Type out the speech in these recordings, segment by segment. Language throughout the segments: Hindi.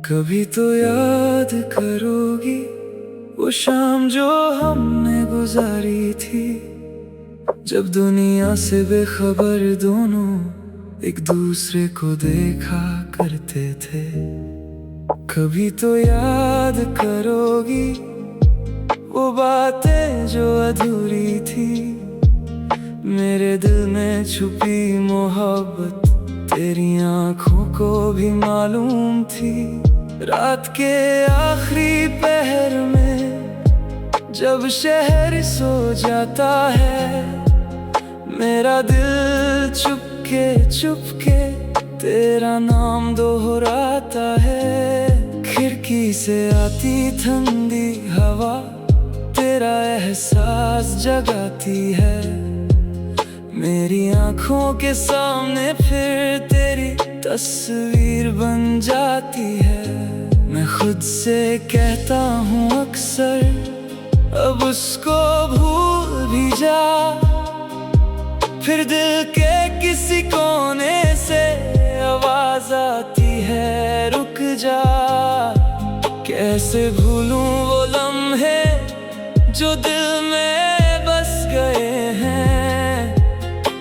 कभी तो याद करोगी वो शाम जो हमने गुजारी थी, जब दुनिया से बेखबर दोनों एक दूसरे को देखा करते थे। कभी तो याद करोगी वो बातें जो अधूरी थी, मेरे दिल में छुपी मोहब्बत तेरी आंखों को भी मालूम थी। रात के आखिरी पहर में जब शहर सो जाता है, मेरा दिल चुपके चुपके तेरा नाम दोहराता है। खिड़की से आती ठंडी हवा तेरा एहसास जगाती है, मेरी आंखों के सामने फिर तेरी तस्वीर बन जाती है। मैं खुद से कहता हूँ अक्सर अब उसको भूल भी जा, फिर दिल के किसी कोने से आवाज आती है रुक जा। कैसे भूलूं वो लम्हे जो दिल में बस गए हैं,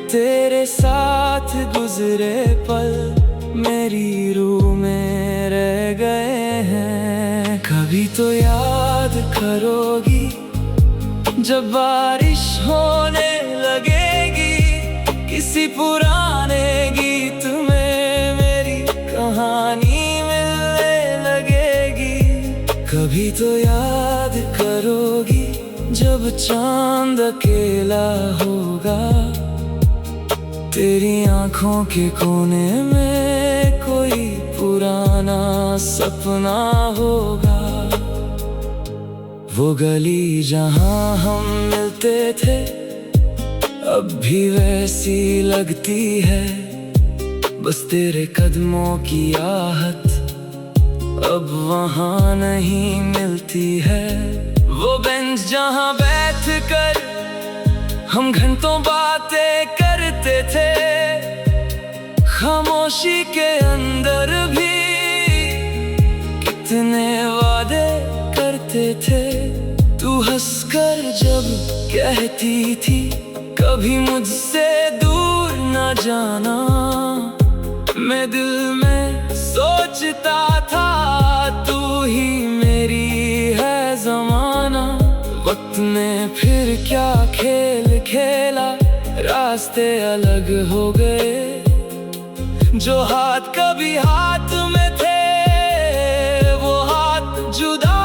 तेरे साथ गुजरे पल मेरी रूह में रह गए हैं। कभी तो याद करोगी जब बारिश होने लगेगी, किसी पुराने गीत में मेरी कहानी मिलने लगेगी। कभी तो याद करोगी जब चांद अकेला होगा, तेरी आंखों के कोने में कोई पुराना सपना होगा। वो गली जहां हम मिलते थे अब भी वैसी लगती है, बस तेरे कदमों की आहट अब वहां नहीं मिलती है। वो बेंच जहां बैठ कर हम घंटों बातें करते थे, खामोशी के अंदर भी कितने वादे करते थे। तू हंसकर जब कहती थी कभी मुझसे दूर न जाना, मैं दिल में सोचता था तू ही मेरी है ज़माना। वक्त ने फिर क्या खेल खेला, रास्ते अलग हो गए, जो हाथ कभी हाथ में थे वो हाथ जुदा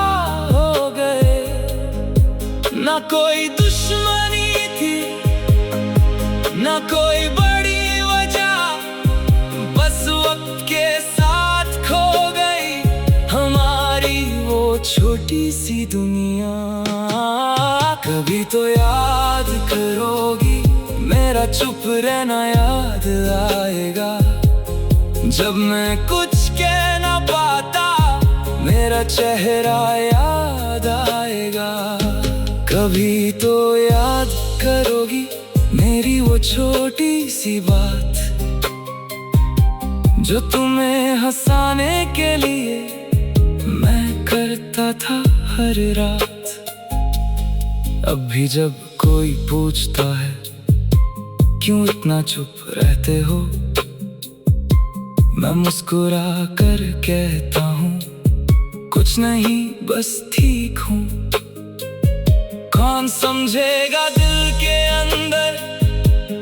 हो गए। ना कोई दुश्मनी थी ना कोई बड़ी वजह, बस वक्त के साथ खो गई हमारी वो छोटी सी दुनिया। कभी तो याद करोगी मेरा चुप रहना याद आएगा, जब मैं कुछ कह ना पाता मेरा चेहरा याद आएगा। कभी तो याद करोगी मेरी वो छोटी सी बात जो तुम्हें हंसाने के लिए मैं करता था हर रात। अब भी जब कोई पूछता है क्यों इतना चुप रहते हो, मैं मुस्कुरा कर कहता हूँ कुछ नहीं बस ठीक हूँ। कौन समझेगा दिल के अंदर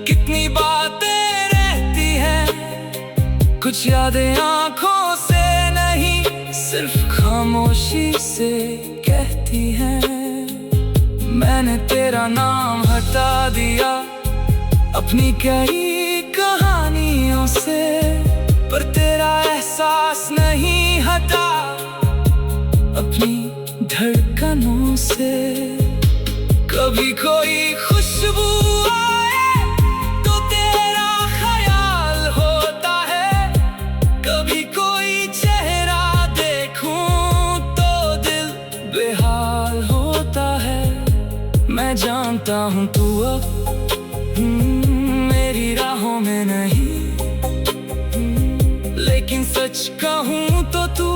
कितनी बातें रहती हैं, कुछ यादें आंखों से नहीं सिर्फ खामोशी से कहती हैं। मैंने तेरा नाम हटा दिया अपनी कई कहानियों से, पर तेरा एहसास नहीं हटा अपनी धड़कनों से। कभी कोई खुशबू आए तो तेरा ख्याल होता है, कभी कोई चेहरा देखूं तो दिल बेहाल होता है। मैं जानता हूँ तू अब मेरी राहों में नहीं, लेकिन सच कहूँ तो तू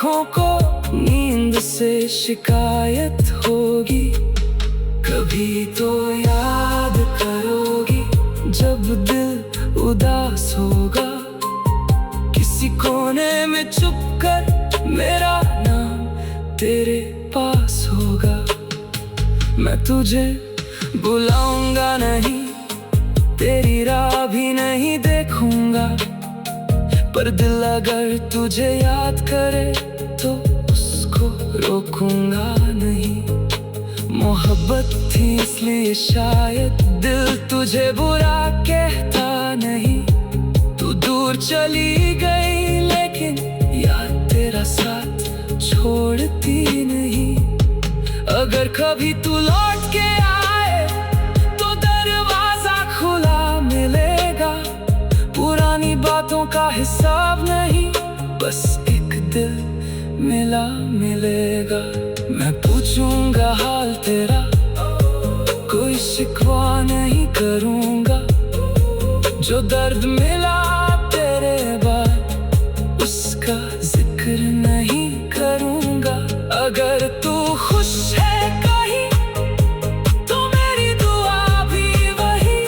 आँखों को नींद से शिकायत होगी। कभी तो याद करोगी जब दिल उदास होगा, किसी कोने में छुप कर मेरा नाम तेरे पास होगा। मैं तुझे बुलाऊंगा नहीं, तेरी राह भी नहीं देखूंगा, पर दिल अगर तुझे याद करे तो उसको रोकूंगा नहीं। मोहब्बत थी इसलिए शायद दिल तुझे बुरा कहता नहीं। तू दूर चली गई लेकिन याद तेरा साथ छोड़ती नहीं। अगर कभी तू लौट के आए तो दरवाजा खुला मिलेगा। पुरानी बातों का हिसाब नहीं, बस एक दिल मिला मिलेगा। मैं पूछूंगा हाल तेरा, कोई शिकवा नहीं करूंगा। जो दर्द मिला तेरे बाद उसका जिक्र नहीं करूंगा। अगर तू खुश है कहीं तो मेरी दुआ भी वही।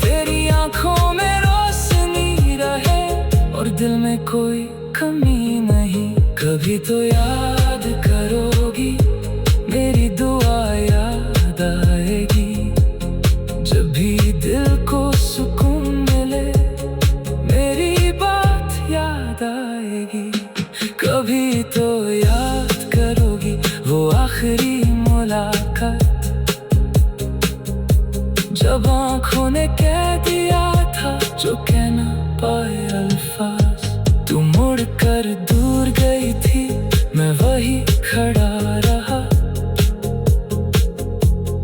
तेरी आंखों में रोशनी रहे और दिल में कोई कमी नहीं। कभी तो याद करोगी, मेरी दुआ याद आएगी। जब भी दिल को सुकून मिले मेरी बात याद आएगी। कभी तो याद करोगी वो आखिरी मुलाकात, जब आँखों ने कह दिया था जो कह ना पाए अल्फाज। तू मुड़ कर दूर गई थी, मैं वही खड़ा रहा।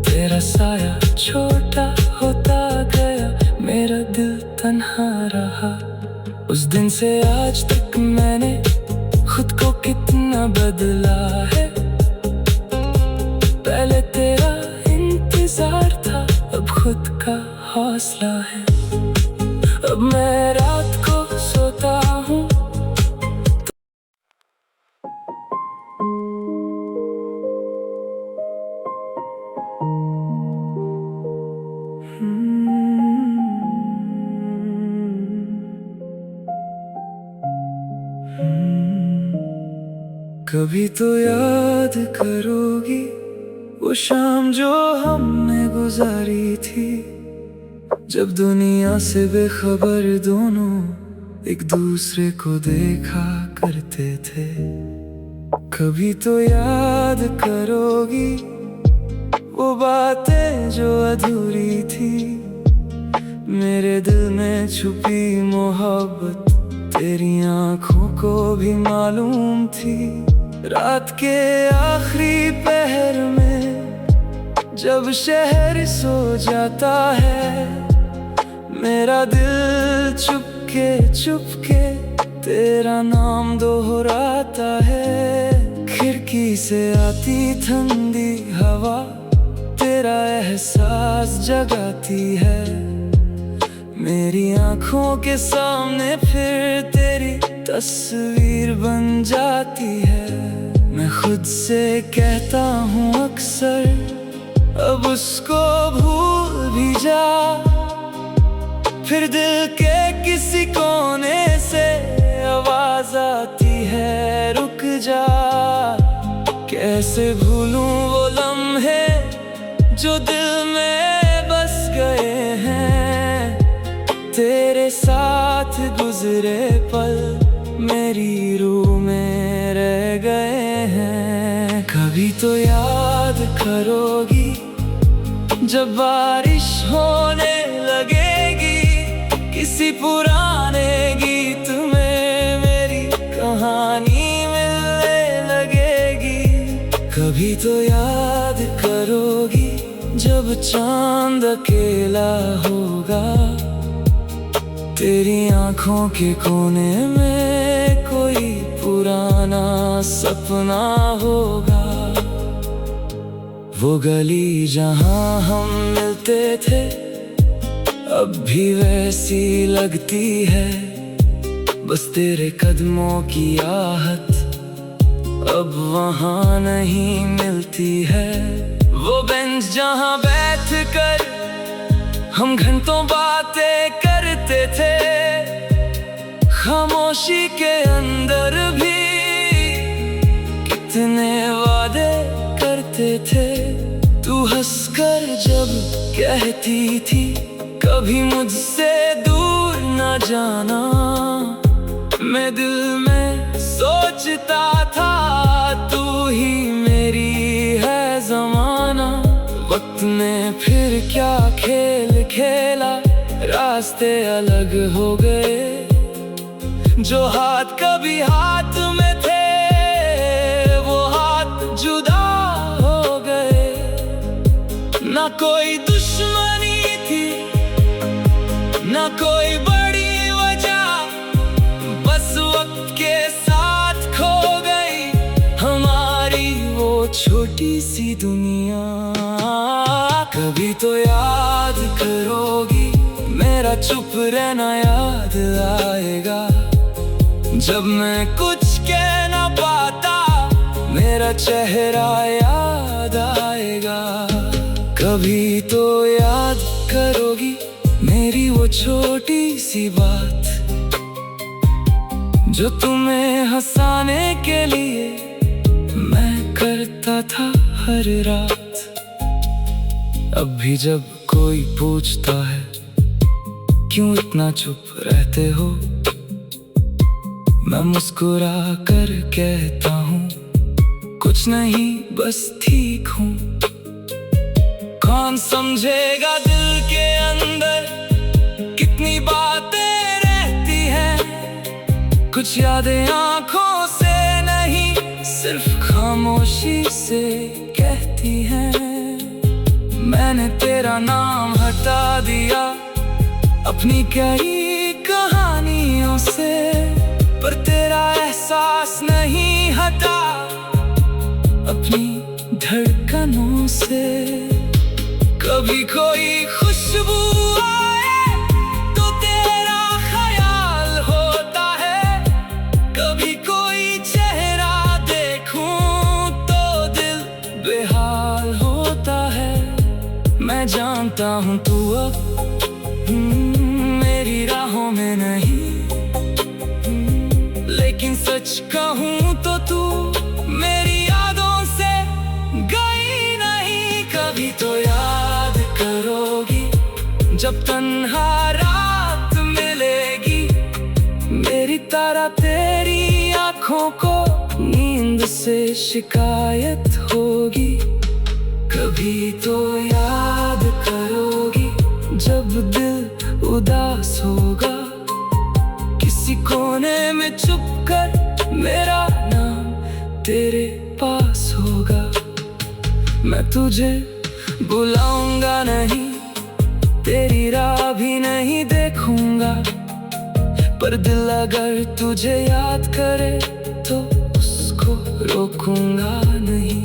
तेरा साया छोटा होता गया, मेरा दिल तन्हा रहा। उस दिन से आज तक मैंने खुद को कितना बदला है। पहले तेरा इंतजार था, अब खुद का हौसला है। अब मैं रात को सोता हूँ कभी तो याद करोगी वो शाम जो हमने गुजारी थी, जब दुनिया से बेखबर दोनों एक दूसरे को देखा करते थे। कभी तो याद करोगी वो बातें जो अधूरी थी। मेरे दिल में छुपी मोहब्बत तेरी आँखों को भी मालूम थी। रात के आखिरी पहर में जब शहर सो जाता है, मेरा दिल चुपके तेरा नाम दोहराता है। खिड़की से आती ठंडी हवा तेरा एहसास जगाती है। मेरी आँखों के सामने फिर तेरी तस्वीर बन जाती है। मैं खुद से कहता हूँ अक्सर अब उसको भूल भी जा, फिर दिल के किसी कोने से आवाज आती है रुक जा। कैसे भूलूं वो लम्हे जो दिल में बस गए हैं। तेरे साथ गुजरे पल मेरी रूह में रह गए हैं। कभी तो याद करोगी जब बारिश होने लगेगी, किसी पुराने गीत में मेरी कहानी मिलने लगेगी। कभी तो याद करोगी जब चांद अकेला होगा, तेरी आँखों के कोने में कोई पुराना सपना होगा। वो गली जहाँ हम मिलते थे अब भी वैसी लगती है, बस तेरे कदमों की आहट अब वहाँ नहीं मिलती है। वो बेंच जहाँ बैठ कर हम घंटों बातें करते थे, खामोशी के अंदर भी कितने वादे करते थे। तू हंसकर जब कहती थी कभी मुझसे दूर न जाना, मैं दिल में सोचता था तू ही मेरी है ज़माना। वक्त ने फिर क्या खेल खेला, रास्ते अलग हो गए। जो हाथ कभी हाथ में थे वो हाथ जुदा हो गए। ना कोई दुश्मनी थी ना कोई बड़ी वजह, बस वक्त के साथ खो गई हमारी वो छोटी सी दुनिया। कभी तो याद करोगी मेरा चुप रहना, याद आएगा जब मैं कुछ कह ना पाता, मेरा चेहरा याद आएगा। कभी तो याद करोगी मेरी वो छोटी सी बात, जो तुम्हें हंसाने के लिए मैं करता था हर रात। अब भी जब कोई पूछता है क्यों इतना चुप रहते हो, मैं मुस्कुरा कर कहता हूँ कुछ नहीं बस ठीक हूँ। कौन समझेगा दिल के अंदर कितनी बातें रहती हैं, कुछ यादें आंखों से नहीं सिर्फ खामोशी से कहती हैं। मैंने तेरा नाम हटा दिया अपनी कई कहानियों से, पर तेरा एहसास नहीं हटा अपनी धड़कनों से। कभी कोई खुशबू आए तो तेरा ख्याल होता है, कभी कोई चेहरा देखूं तो दिल बेहाल होता है। मैं जानता हूँ तू अब मेरी राहों में नहीं, लेकिन सच कहूँ तो तू मेरी यादों से गई नहीं। कभी तो याद करोगी जब तन्हा रात मिलेगी, मेरी तरह तेरी आँखों को नींद से शिकायत होगी। कभी तो याद करोगी जब दिल उदास होगा, किसी कोने में चुप कर मेरा नाम तेरे पास होगा। मैं तुझे बुलाऊंगा नहीं, तेरी राह भी नहीं देखूंगा, पर दिल अगर तुझे याद करे तो उसको रोकूंगा नहीं।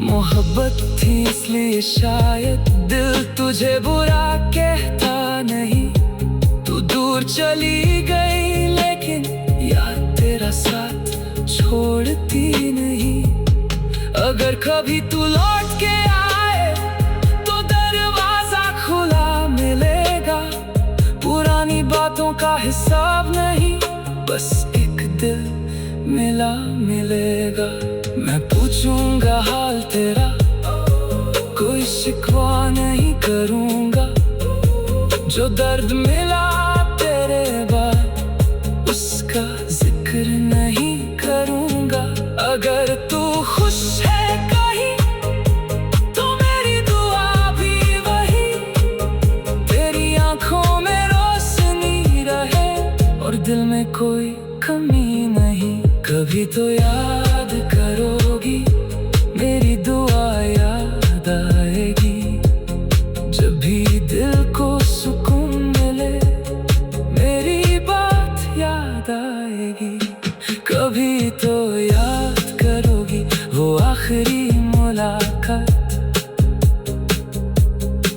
मोहब्बत थी इसलिए शायद दिल तुझे बुरा कहता नहीं। तू दूर चली गई लेकिन याद तेरा साथ छोड़ती नहीं। अगर कभी तू लौट के आए तो दरवाजा खुला मिलेगा, पुरानी बातों का हिसाब नहीं, बस एक दिल मिला मिलेगा। मैं पूछूंगा हाल तेरा, कोई शिकवा नहीं करूंगा, जो दर्द मिला तेरे बाद उसका जिक्र नहीं करूंगा। अगर तू खुश है कहीं तो मेरी दुआ भी वही, तेरी आंखों में रोशनी रहे और दिल में कोई कमी नहीं। कभी तो याद करोगी मेरी दुआ याद आएगी, जब भी दिल को सुकून मिले मेरी बात याद आएगी। कभी तो याद करोगी वो आखिरी मुलाकात,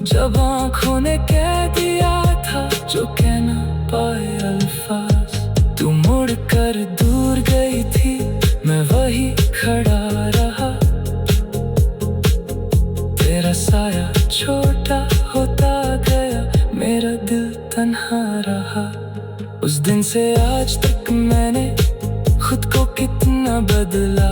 जब आँखों ने कह दिया था जो कहना पाए अल्फाज। तू मुड़ कर दूर गई थी, मैं से आज तक मैंने खुद को कितना बदला